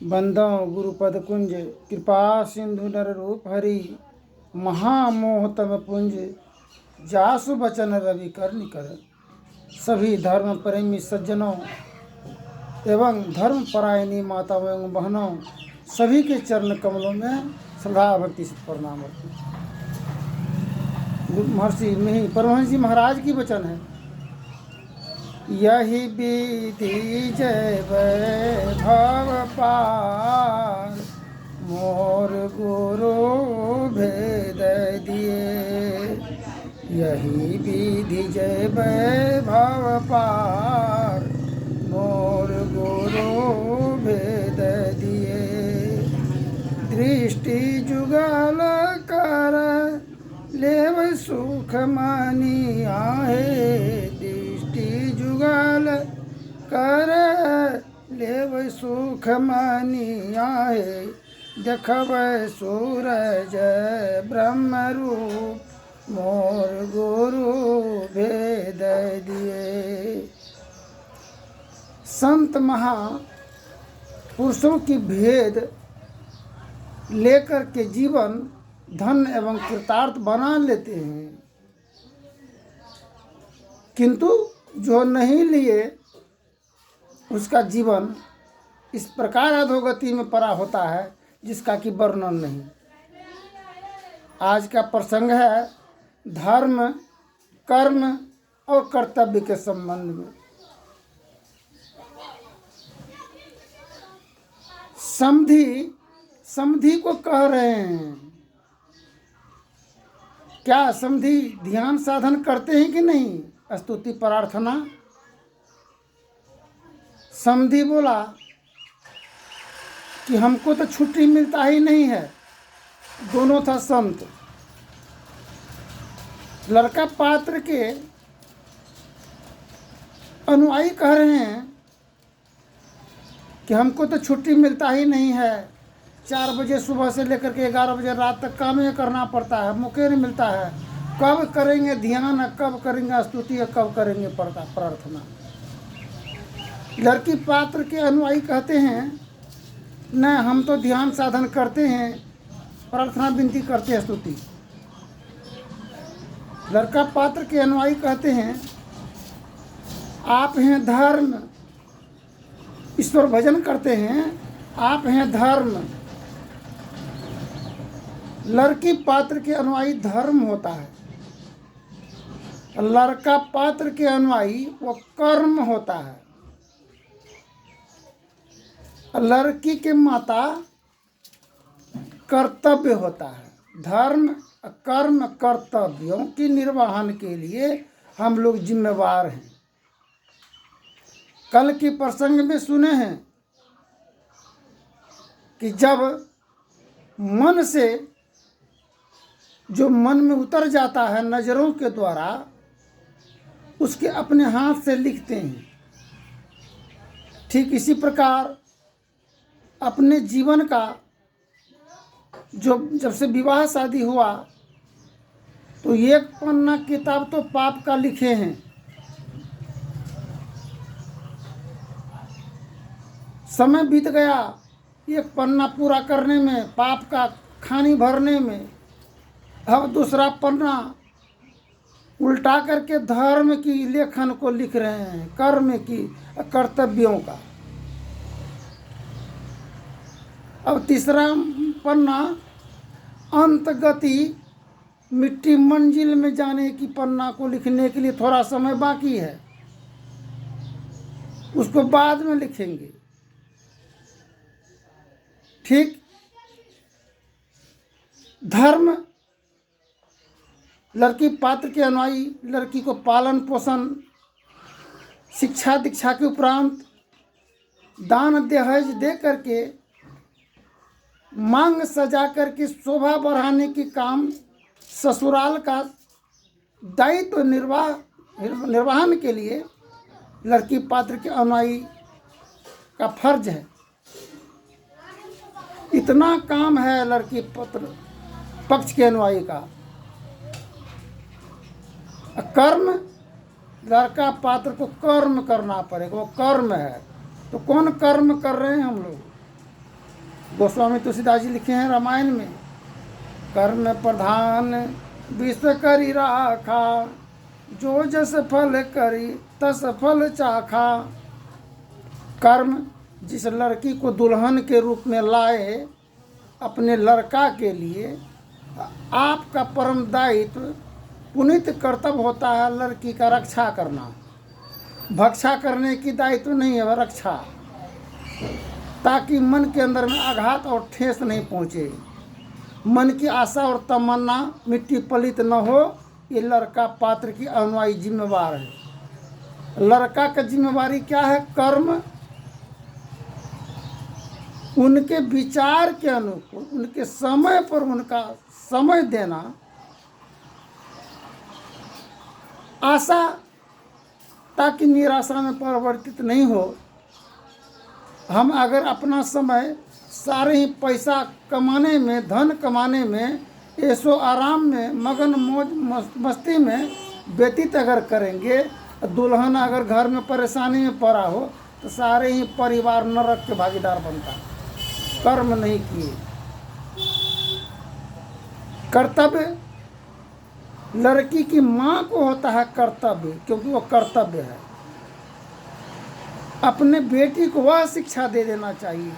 बंदो गुरुपद कुंज कृपा सिंधु नर रूप हरि महामोहतम पुंज जासु बचन रवि कर निकर। सभी धर्म प्रेमी सज्जनों एवं धर्म परायणी माताओं एवं बहनों सभी के चरण कमलों में श्रद्धा भक्ति से प्रणाम करती हूँ। महर्षि मिहि परमहंस जी महाराज की वचन है, यही विधि जय वैभव पार मोर गुरु भेद दिए। यही विधि जय वैभव पार मोर गुरु भेद दिए। दृष्टि जुगल कर लेव सुख मानी आहे। जुगल कर लेव सुख मानी आहे। देखब सूरज ब्रह्म रूप मोर गुरु भेद दिए। संत महापुरुषों की भेद लेकर के जीवन धन एवं कृतार्थ बना लेते हैं, किंतु जो नहीं लिए उसका जीवन इस प्रकार अधोगति में पड़ा होता है जिसका कि वर्णन नहीं। आज का प्रसंग है धर्म, कर्म और कर्तव्य के संबंध में। समधी को कह रहे हैं, क्या समधी ध्यान साधन करते हैं कि नहीं? स्तुति प्रार्थना। समधी बोला कि हमको तो छुट्टी मिलता ही नहीं है। दोनों था संत। लड़का पात्र के अनुयायी कह रहे हैं कि हमको तो छुट्टी मिलता ही नहीं है। 4 बजे सुबह से लेकर के 11 बजे रात तक काम ही करना पड़ता है, मौके नहीं मिलता है। कब करेंगे ध्यान, कब करेंगे स्तुति, कब करेंगे प्रार्थना। लड़की पात्र के अनुयायी कहते हैं न, हम तो ध्यान साधन करते हैं, प्रार्थना विनती करते हैं, स्तुति। लड़का पात्र के अनुयायी कहते हैं आप हैं धर्म, ईश्वर भजन करते हैं, आप हैं धर्म। लड़की पात्र के अनुयायी धर्म होता है, लड़का पात्र के अनुयायी वो कर्म होता है। लड़की के माता कर्तव्य होता है। धर्म कर्म कर्तव्यों की निर्वहन के लिए हम लोग जिम्मेवार हैं। कल के प्रसंग में सुने हैं कि जब मन से जो मन में उतर जाता है नजरों के द्वारा, उसके अपने हाथ से लिखते हैं। ठीक इसी प्रकार अपने जीवन का जब से विवाह शादी हुआ तो 1 पन्ना किताब तो पाप का लिखे हैं। समय बीत गया 1 पन्ना पूरा करने में, पाप का खानी भरने में। अब दूसरा पन्ना उल्टा करके धर्म की लेखन को लिख रहे हैं, कर्म की, कर्तव्यों का। अब तीसरा पन्ना अंत गति मिट्टी मंजिल में जाने की पन्ना को लिखने के लिए थोड़ा समय बाकी है, उसको बाद में लिखेंगे। ठीक धर्म, लड़की पात्र के अनुयायी लड़की को पालन पोषण, शिक्षा दीक्षा के उपरांत दान दहेज दे करके, मांग सजा करके शोभा बढ़ाने की काम ससुराल का दायित्व निर्वहन के लिए लड़की पात्र के अनुयायी का फर्ज है। इतना काम है लड़की पात्र पक्ष के अनुयायी का। कर्म, लड़का पात्र को कर्म करना पड़ेगा, वो कर्म है। तो कौन कर्म कर रहे हैं हम लोग? गोस्वामी तुलसीदास जी लिखे हैं रामायण में, कर्म प्रधान विश्व करी राखा, जो जस फल करी तस फल चाखा। कर्म जिस लड़की को दुल्हन के रूप में लाए अपने लड़का के लिए, आपका परम दायित्व पुनीत कर्तव्य होता है लड़की का रक्षा करना। भक्षा करने की दायित्व नहीं है, वह रक्षा, ताकि मन के अंदर में आघात और ठेस नहीं पहुँचे, मन की आशा और तमन्ना मिट्टी पलित न हो। ये लड़का पात्र की अनुयायी जिम्मेवार है। लड़का का जिम्मेवारी क्या है? कर्म, उनके विचार के अनुकूल, उनके समय पर उनका समय देना। आशा ताकि निराशा में परिवर्तित नहीं हो। हम अगर अपना समय सारे ही पैसा कमाने में, धन कमाने में, ऐशो आराम में, मगन मौज मस्ती में व्यतीत अगर करेंगे, दुल्हन अगर घर में परेशानी में पड़ा हो तो सारे ही परिवार नरक के भागीदार बनता है। कर्म नहीं किए। कर्तव्य लड़की की माँ को होता है कर्तव्य, क्योंकि वो कर्तव्य है। अपने बेटी को वह शिक्षा दे देना चाहिए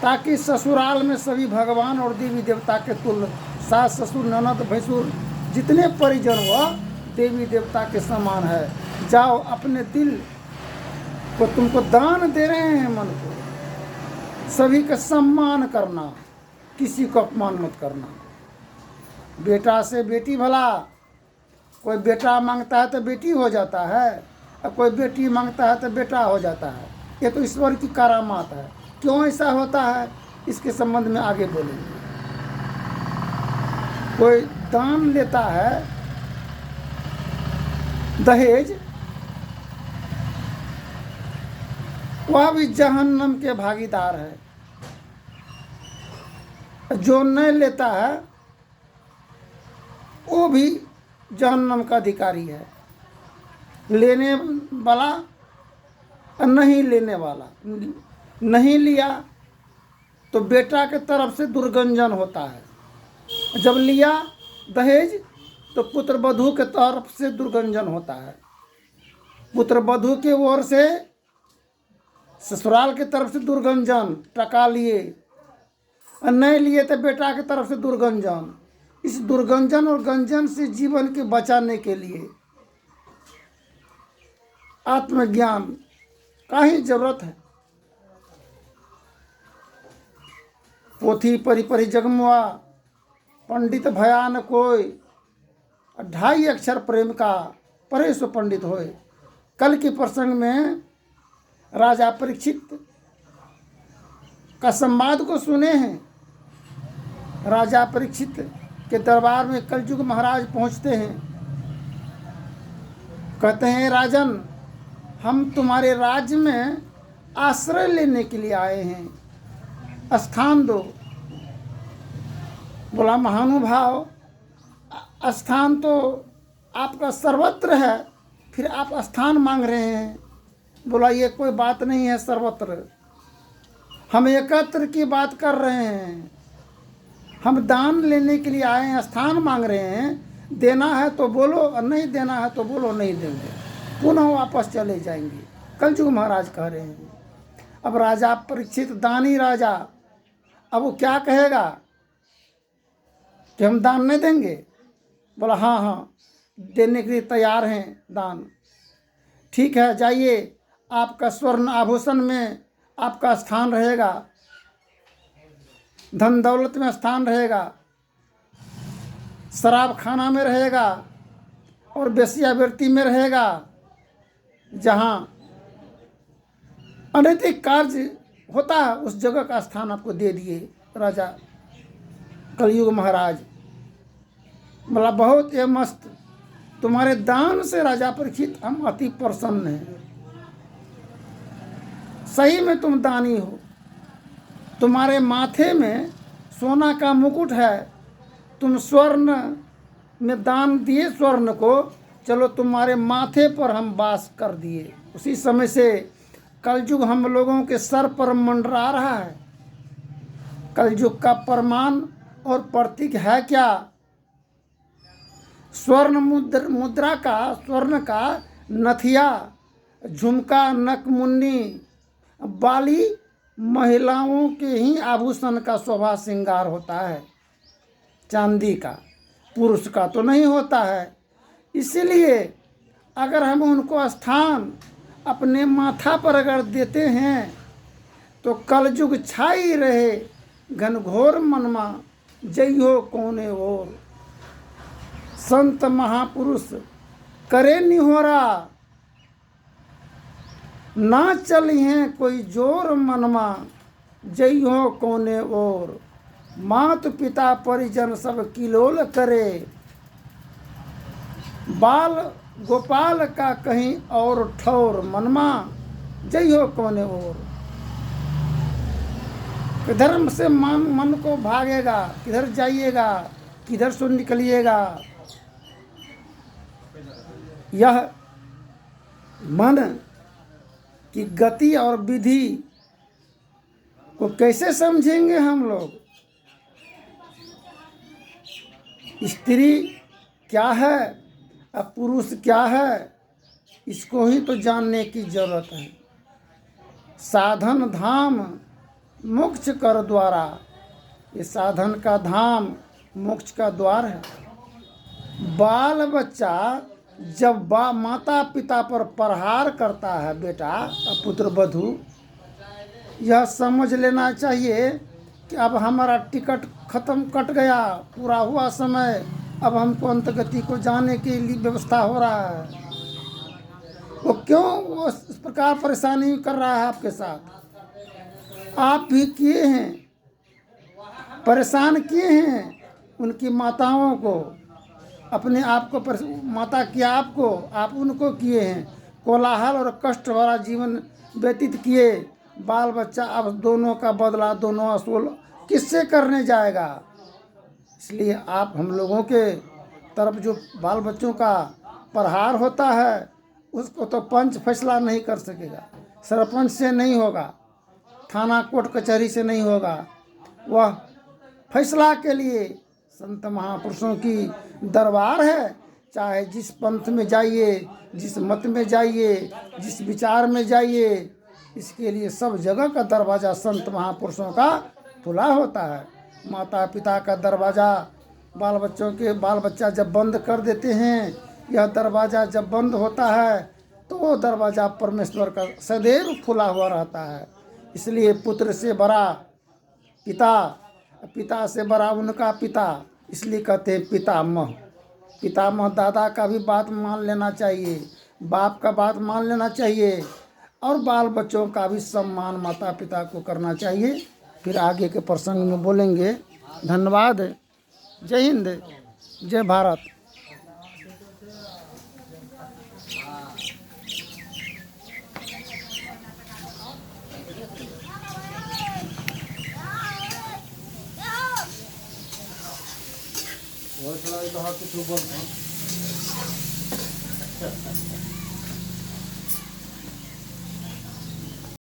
ताकि ससुराल में सभी भगवान और देवी देवता के तुल्य, सास ससुर ननद भैंसुर जितने परिजन वह देवी देवता के समान है। जाओ, अपने दिल को तुमको दान दे रहे हैं, मन को, सभी का सम्मान करना, किसी को अपमान मत करना। बेटा से बेटी भला, कोई बेटा मांगता है तो बेटी हो जाता है, और कोई बेटी मांगता है तो बेटा हो जाता है। ये तो ईश्वर की करामात है। क्यों ऐसा होता है, इसके संबंध में आगे बोलेंगे। कोई दान लेता है दहेज, वह भी जहन्नम के भागीदार है। जो नहीं लेता है वो भी जहन्नम का अधिकारी है। लेने वाला और नहीं लेने वाला, नहीं लिया तो बेटा के तरफ से दुर्गंजन होता है, जब लिया दहेज तो पुत्र वधू के तरफ से दुर्गंजन होता है। पुत्र वधू के ओर से ससुराल के तरफ से दुर्गंजन, टका लिए और नहीं लिए तो बेटा के तरफ से दुर्गंजन। इस दुर्गंजन और गंजन से जीवन के बचाने के लिए आत्मज्ञान का ही जरूरत है। पोथी परी परी जगमुआ, पंडित भया न कोई, 2.5 अक्षर प्रेम का परे सो पंडित होए। कल के प्रसंग में राजा परीक्षित का संवाद को सुने हैं। राजा परीक्षित के दरबार में कलयुग महाराज पहुंचते हैं। कहते हैं, राजन, हम तुम्हारे राज्य में आश्रय लेने के लिए आए हैं, स्थान दो। बोला, महानुभाव, स्थान तो आपका सर्वत्र है, फिर आप स्थान मांग रहे हैं। बोला, ये कोई बात नहीं है सर्वत्र, हम एकत्र की बात कर रहे हैं। हम दान लेने के लिए आए हैं, स्थान मांग रहे हैं। देना है तो बोलो, और नहीं देना है तो बोलो नहीं देंगे, पुनः वापस चले जाएंगे। कलयुग महाराज कह रहे हैं। अब राजा परीक्षित दानी राजा, अब वो क्या कहेगा कि हम दान नहीं देंगे? बोला, हाँ हाँ, देने के लिए तैयार हैं दान। ठीक है, जाइए, आपका स्वर्ण आभूषण में आपका स्थान रहेगा, धन दौलत में स्थान रहेगा, शराब खाना में रहेगा और वेश्यावृत्ति में रहेगा। जहाँ अनैतिक कार्य होता है उस जगह का स्थान आपको दे दिए राजा कलयुग महाराज। बोला, बहुत ये मस्त, तुम्हारे दान से राजा परीक्षित हम अति प्रसन्न हैं। सही में तुम दानी हो। तुम्हारे माथे में सोना का मुकुट है, तुम स्वर्ण में दान दिए स्वर्ण को, चलो तुम्हारे माथे पर हम वास कर दिए। उसी समय से कलयुग हम लोगों के सर पर मंडरा रहा है। कलयुग का प्रमाण और प्रतीक है क्या? स्वर्ण मुद्रा का, स्वर्ण का नथिया, झुमका, नकमुन्नी, बाली महिलाओं के ही आभूषण का शोभा श्रृंगार होता है, चांदी का, पुरुष का तो नहीं होता है। इसीलिए अगर हम उनको स्थान अपने माथा पर अगर देते हैं तो कलयुग छाई रहे घनघोर मनमा, जय हो कोने ओर। संत महापुरुष करे निहोरा, ना चली हैं कोई जोर मनमा, जय हो कोने ओर। मात पिता परिजन सब किलोल करे, बाल गोपाल का कहीं और ठौर मनमा, जय हो कोने ओर। किधर से मन को भागेगा, किधर जाइएगा, किधर से निकलिएगा। यह मन की गति और विधि को कैसे समझेंगे हम लोग? स्त्री क्या है अब पुरुष क्या है, इसको ही तो जानने की जरूरत है। साधन धाम मोक्ष कर द्वारा, ये साधन का धाम मोक्ष का द्वार है। बाल बच्चा जब माता पिता पर प्रहार करता है बेटा, पुत्र वधू, यह समझ लेना चाहिए कि अब हमारा टिकट खत्म, कट गया, पूरा हुआ समय, अब हमको अंतगति को जाने के लिए व्यवस्था हो रहा है। वो क्यों वो इस प्रकार परेशानी कर रहा है आपके साथ? आप भी किए हैं, परेशान किए हैं उनकी माताओं को, अपने आप को माता किया आपको, आप उनको किए हैं। कोलाहल और कष्ट भरा जीवन व्यतीत किए। बाल बच्चा अब दोनों का बदला, दोनों असूल किससे करने जाएगा? इसलिए आप हम लोगों के तरफ जो बाल बच्चों का प्रहार होता है उसको तो पंच फैसला नहीं कर सकेगा, सरपंच से नहीं होगा, थाना कोर्ट कचहरी से नहीं होगा। वह फैसला के लिए संत महापुरुषों की दरबार है। चाहे जिस पंथ में जाइए, जिस मत में जाइए, जिस विचार में जाइए, इसके लिए सब जगह का दरवाज़ा संत महापुरुषों का खुला होता है। माता पिता का दरवाज़ा बाल बच्चा जब बंद कर देते हैं, यह दरवाज़ा जब बंद होता है तो वो दरवाज़ा परमेश्वर का सदैव खुला हुआ रहता है। इसलिए पुत्र से बड़ा पिता, पिता से बड़ा उनका पिता, इसलिए कहते हैं पितामह। पितामह दादा का भी बात मान लेना चाहिए, बाप का बात मान लेना चाहिए, और बाल बच्चों का भी सम्मान माता पिता को करना चाहिए। फिर आगे के प्रसंग में बोलेंगे। धन्यवाद। जय हिंद, जय भारत। बहुत